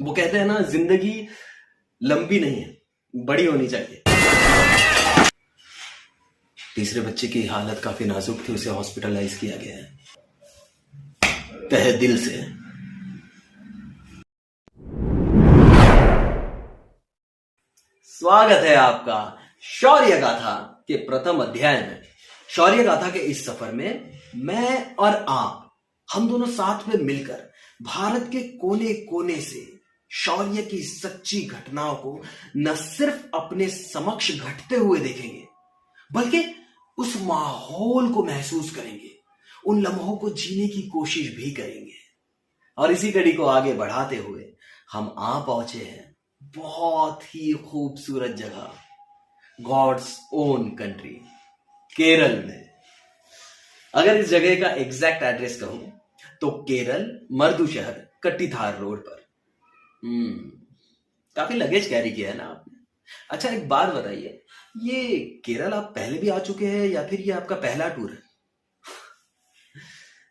वो कहते हैं ना, जिंदगी लंबी नहीं है, बड़ी होनी चाहिए। तीसरे बच्चे की हालत काफी नाजुक थी, उसे हॉस्पिटलाइज किया गया है। तहे दिल से स्वागत है आपका शौर्य गाथा के प्रथम अध्याय में। शौर्य गाथा के इस सफर में मैं और आप, हम दोनों साथ में मिलकर भारत के कोने कोने से शौर्य की सच्ची घटनाओं को न सिर्फ अपने समक्ष घटते हुए देखेंगे, बल्कि उस माहौल को महसूस करेंगे, उन लम्हों को जीने की कोशिश भी करेंगे। और इसी कड़ी को आगे बढ़ाते हुए हम आ पहुंचे हैं बहुत ही खूबसूरत जगह, गॉड्स ओन कंट्री, केरल में। अगर इस जगह का एग्जैक्ट एड्रेस कहूं तो केरल मर्दुशहर कट्टीथार रोड पर। काफी लगेज कैरी किया है ना आपने। अच्छा, एक बात बताइए, ये केरल आप पहले भी आ चुके हैं या फिर ये आपका पहला टूर है?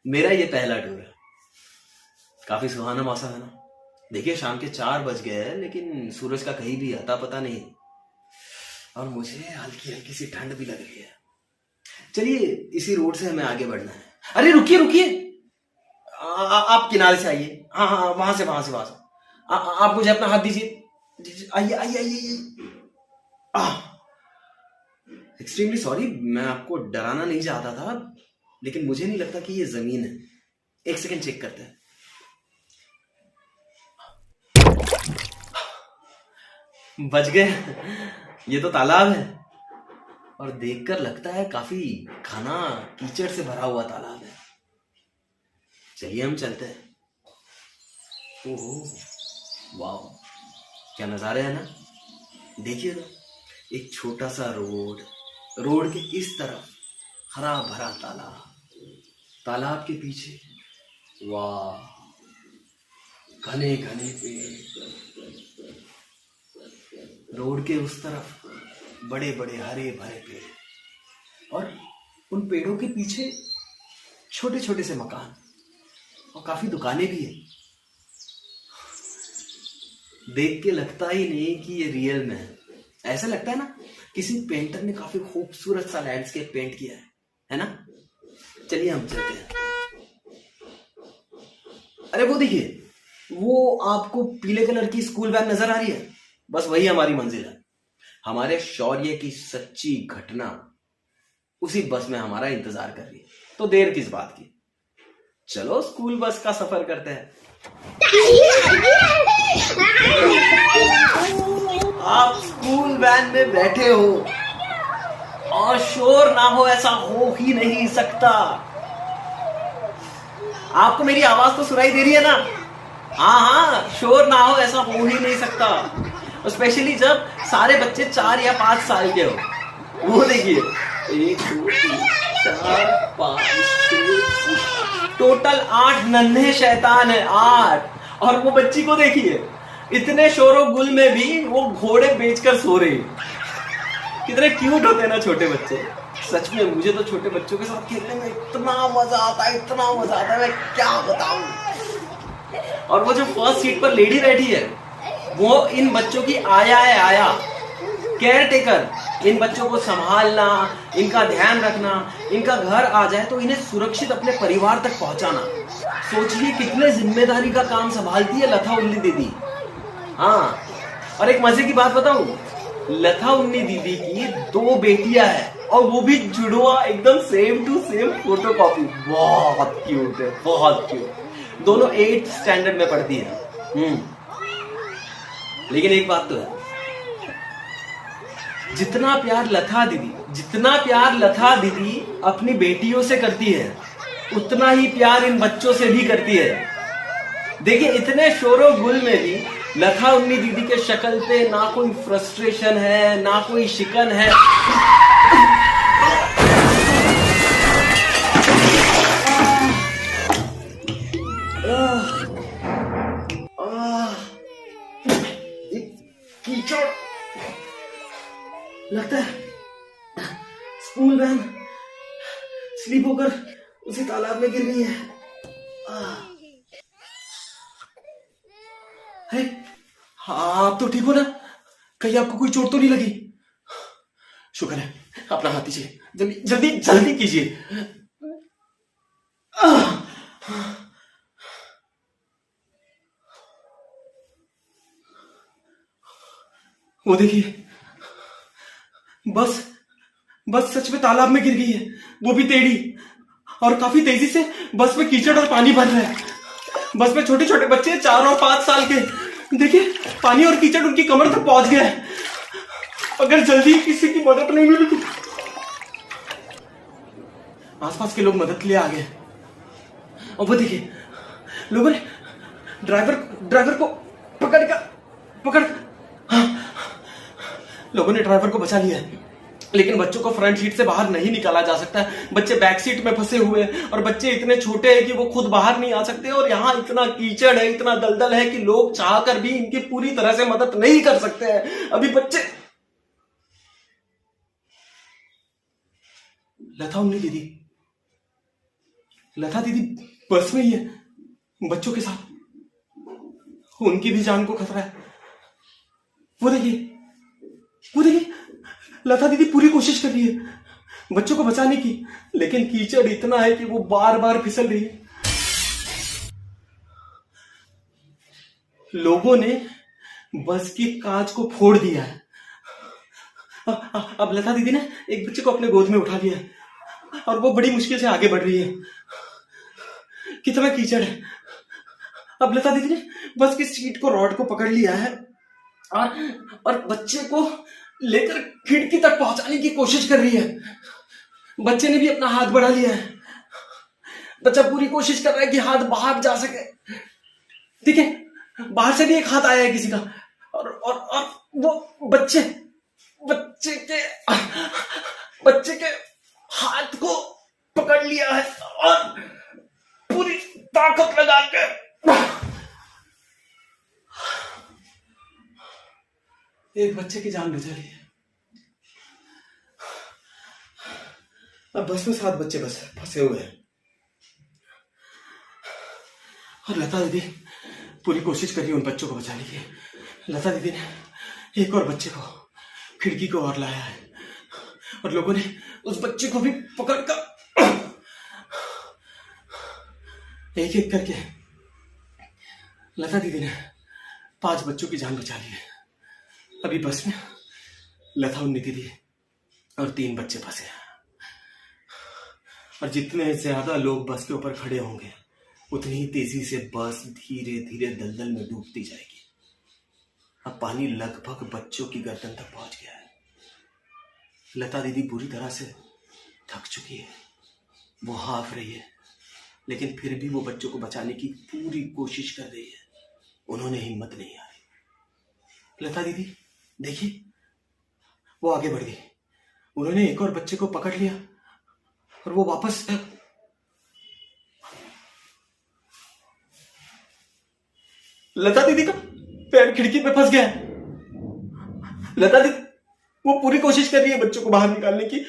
मेरा ये पहला टूर है। काफी सुहाना मौसम है ना। देखिए, शाम के 4 बज गए हैं, लेकिन सूरज का कहीं भी अता पता नहीं, और मुझे हल्की हल्की सी ठंड भी लग रही है। चलिए, इसी रोड से हमें आगे बढ़ना है। अरे रुकिए रुकिए, आप किनारे से आइए। हाँ हाँ, वहां से आप मुझे अपना हाथ दीजिए। आइए आइए आइए। एक्सट्रीमली सॉरी, मैं आपको डराना नहीं चाहता था, लेकिन मुझे नहीं लगता कि ये जमीन है। एक सेकंड चेक करते हैं। बच गए। ये तो तालाब है, और देखकर लगता है काफी घना कीचड़ से भरा हुआ तालाब है। चलिए हम चलते हैं। ओहो, वाह, क्या नजारे है ना। देखिए तो, एक छोटा सा रोड के इस तरफ हरा भरा तालाब के पीछे वाह, घने घने पेड़, रोड के उस तरफ बड़े बड़े हरे भरे पेड़, और उन पेड़ों के पीछे छोटे छोटे से मकान और काफी दुकानें भी है। देख के लगता ही नहीं कि ये रियल में है। ऐसा लगता है ना, किसी पेंटर ने काफी खूबसूरत सा लैंडस्केप पेंट किया है ना। चलिए हम चलते हैं। अरे वो देखिए, वो आपको पीले कलर की स्कूल वैन नजर आ रही है? बस वही हमारी मंजिल है। हमारे शौर्य की सच्ची घटना उसी बस में हमारा इंतजार कर रही है। तो देर किस बात की, चलो स्कूल बस का सफर करते हैं। आप स्कूल वैन में बैठे हो और शोर ना हो ऐसा हो ही नहीं सकता। आपको मेरी आवाज तो सुनाई दे रही है ना? हाँ, शोर ना हो ऐसा हो ही नहीं सकता, स्पेशली जब सारे बच्चे 4 या 5 साल के हो। वो देखिए, 1 2 3 4 5 6 टोटल 8 नन्हे शैतान है, 8। और वो बच्ची को देखिए, इतने शोरों गुल में भी वो घोड़े बेचकर सो रही। कितने क्यूट होते हैं ना छोटे बच्चे। सच में मुझे तो छोटे बच्चों के साथ खेलने में इतना मजा आता है, मैं क्या बताऊं। और वो जो फर्स्ट सीट पर लेडी बैठी है, वो इन बच्चों की आया है, केयर टेकर। इन बच्चों को संभालना, इनका ध्यान रखना, इनका घर आ जाए तो इन्हें सुरक्षित अपने परिवार तक पहुंचाना। सोचिए कितने जिम्मेदारी का काम संभालती है लता उन्नी दीदी। हाँ, और एक मजे की बात बताऊं, लता उन्नी दीदी की 2 बेटियां हैं, और वो भी जुड़वा, एकदम सेम टू सेम फोटोकॉपी। बहुत क्यूट है, बहुत क्यूट। दोनों 8th स्टैंडर्ड में पढ़ती है। लेकिन एक बात तो है, जितना प्यार लता दीदी अपनी बेटियों से करती है, उतना ही प्यार इन बच्चों से भी करती है। देखिए, इतने शोरों गुल में भी लता उन्नी दीदी के शक्ल पे ना कोई फ्रस्ट्रेशन है, ना कोई शिकन है। कीचड़, लगता है स्कूल वैन स्लीप होकर उसी तालाब में गिर गई है। अरे हाँ, आप तो ठीक हो ना? कहीं आपको कोई चोट तो नहीं लगी? शुक्र है। अपना हाथ दीजिए, जल्दी जल्दी जल्दी कीजिए। आह! वो देखिए, बस बस सच में तालाब में गिर गई है, वो भी टेढ़ी। और काफी तेजी से बस में कीचड़ और पानी भर रहा है। बस में छोटे छोटे बच्चे 4 और 5 साल के। देखिए, पानी और कीचड़ उनकी कमर तक पहुंच गया है। अगर जल्दी किसी की मदद नहीं मिली तो। आसपास के लोग मदद के लिए आ गए। और वो देखिए, लोगों ने ड्राइवर ड्राइवर को पकड़ हाँ, लोगों ने ड्राइवर को बचा लिया है। लेकिन बच्चों को फ्रंट सीट से बाहर नहीं निकाला जा सकता। बच्चे बैक सीट में फंसे हुए हैं और बच्चे इतने छोटे हैं कि वो खुद बाहर नहीं आ सकते। और यहाँ इतना कीचड़ है, इतना दलदल है कि लोग चाहकर भी इनकी पूरी तरह से मदद नहीं कर सकते हैं। अभी बच्चे। लता दीदी बस में ही है, बच्चों के साथ। उनकी भी जान को खतरा है। वो देखिए, लता दीदी पूरी कोशिश कर रही है बच्चों को बचाने की, लेकिन कीचड़ इतना है कि वो बार बार फिसल रही है। लोगों ने बस की कांच को फोड़ दिया है। अब लता दीदी ने एक बच्चे को अपने गोद में उठा लिया है और वो बड़ी मुश्किल से आगे बढ़ रही है। कितना कीचड़ है। अब लता दीदी ने बस की सीट को, रॉड को पकड़ लिया है और बच्चे को लेकर खिड़की तक पहुंचाने की कोशिश कर रही है। बच्चे ने भी अपना हाथ बढ़ा लिया है। बच्चा पूरी कोशिश कर रहा है कि हाथ बाहर जा सके। ठीक है, बाहर से भी एक हाथ आया है किसी का। और वो बच्चे के हाथ को पकड़ लिया है और पूरी ताकत लगा के एक बच्चे की जान बचा ली है। अब बस में 7 बच्चे बस फंसे हुए हैं और लता दीदी पूरी कोशिश कर रही है उन बच्चों को बचाने की। लता दीदी ने एक और बच्चे को खिड़की को और लाया है और लोगों ने उस बच्चे को भी पकड़कर एक एक करके लता दीदी ने 5 बच्चों की जान बचा ली है। अभी बस में लता, उन्नी दीदी और 3 बच्चे फंसे हैं। और जितने ज्यादा लोग बस के ऊपर खड़े होंगे उतनी ही तेजी से बस धीरे धीरे दलदल में डूबती जाएगी। अब पानी लगभग बच्चों की गर्दन तक पहुंच गया है। लता दीदी बुरी तरह से थक चुकी है, वो हाफ रही है, लेकिन फिर भी वो बच्चों को बचाने की पूरी कोशिश कर रही है। उन्होंने हिम्मत नहीं हारी। लता दीदी देखिए, वो आगे बढ़ गई। उन्होंने एक और बच्चे को पकड़ लिया और वो वापस। लता दीदी का पैर खिड़की में फंस गया है। लता दीदी वो पूरी कोशिश कर रही है बच्चों को बाहर निकालने की,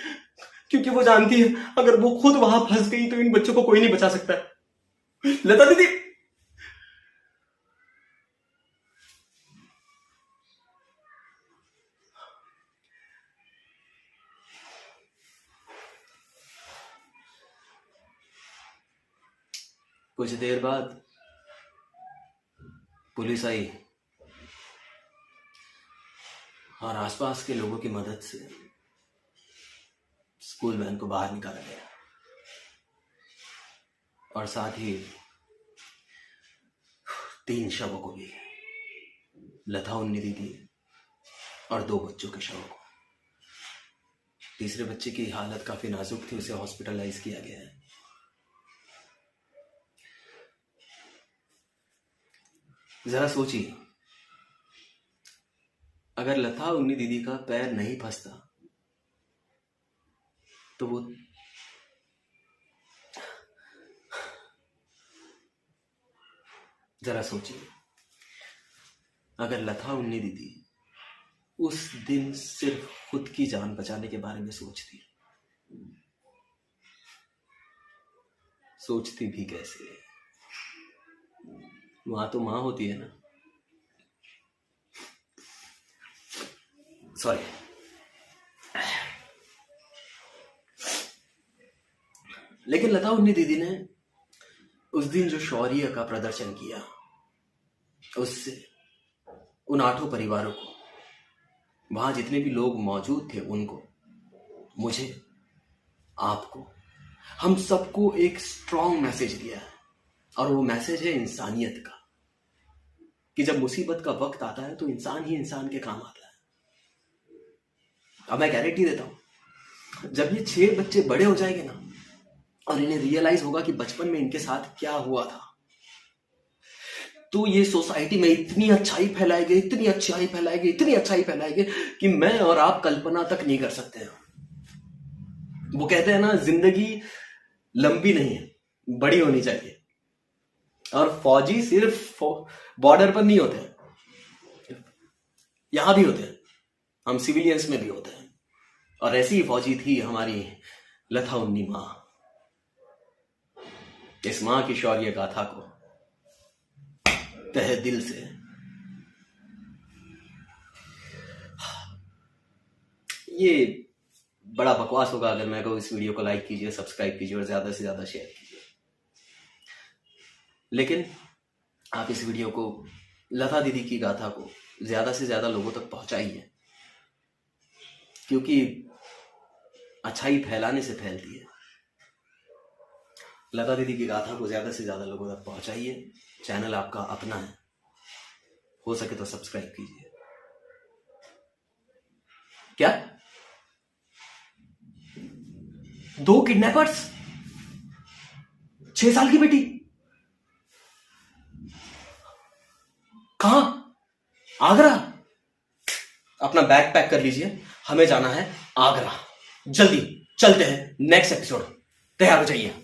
क्योंकि वो जानती है अगर वो खुद वहां फंस गई तो इन बच्चों को कोई नहीं बचा सकता। लता दीदी कुछ देर बाद पुलिस आई और आसपास के लोगों की मदद से स्कूल वैन को बाहर निकाला गया और साथ ही 3 शवों को भी, लता, उन्नी दीदी और 2 बच्चों के शवों को। तीसरे बच्चे की हालत काफी नाजुक थी, उसे हॉस्पिटलाइज किया गया है। जरा सोचिए, अगर लता, उन्नी दीदी का पैर नहीं फंसता तो वो जरा सोचिए, अगर लता, उन्नी दीदी उस दिन सिर्फ खुद की जान बचाने के बारे में सोचती भी कैसे? माँ तो माँ होती है ना। सॉरी। लेकिन लता उन्नी दीदी ने उस दिन जो शौर्य का प्रदर्शन किया, उससे उन 8 परिवारों को, वहां जितने भी लोग मौजूद थे, उनको, मुझे, आपको, हम सबको एक स्ट्रॉन्ग मैसेज दिया है। और वो मैसेज है इंसानियत का, कि जब मुसीबत का वक्त आता है तो इंसान ही इंसान के काम आता है। अब मैं गारंटी देता हूं, जब ये 6 बच्चे बड़े हो जाएंगे ना, और इन्हें रियलाइज होगा कि बचपन में इनके साथ क्या हुआ था, तो ये सोसाइटी में इतनी अच्छाई फैलाएंगे, इतनी अच्छाई फैलाएंगे, इतनी अच्छाई फैलाएंगे कि मैं और आप कल्पना तक नहीं कर सकते हैं। वो कहते हैं ना, जिंदगी लंबी नहीं है, बड़ी होनी चाहिए। और फौजी सिर्फ बॉर्डर पर नहीं होते हैं, यहां भी होते हैं, हम सिविलियंस में भी होते हैं। और ऐसी ही फौजी थी हमारी लता उन्नी मां। इस मां की शौर्य गाथा को तहे दिल से ये बड़ा बकवास होगा अगर मैं कहूं इस वीडियो को लाइक कीजिए, सब्सक्राइब कीजिए और ज्यादा से ज्यादा शेयर कीजिए। लेकिन आप इस वीडियो को, लता दीदी की गाथा को ज्यादा से ज्यादा लोगों तक पहुंचाइए, क्योंकि अच्छाई फैलाने से फैलती है। लता दीदी की गाथा को ज्यादा से ज्यादा लोगों तक पहुंचाइए। चैनल आपका अपना है, हो सके तो सब्सक्राइब कीजिए। क्या 2 किडनैपर्स, 6 साल की बेटी, कहां? आगरा। अपना बैग पैक कर लीजिए, हमें जाना है आगरा। जल्दी चलते हैं, नेक्स्ट एपिसोड तैयार हो जाइए।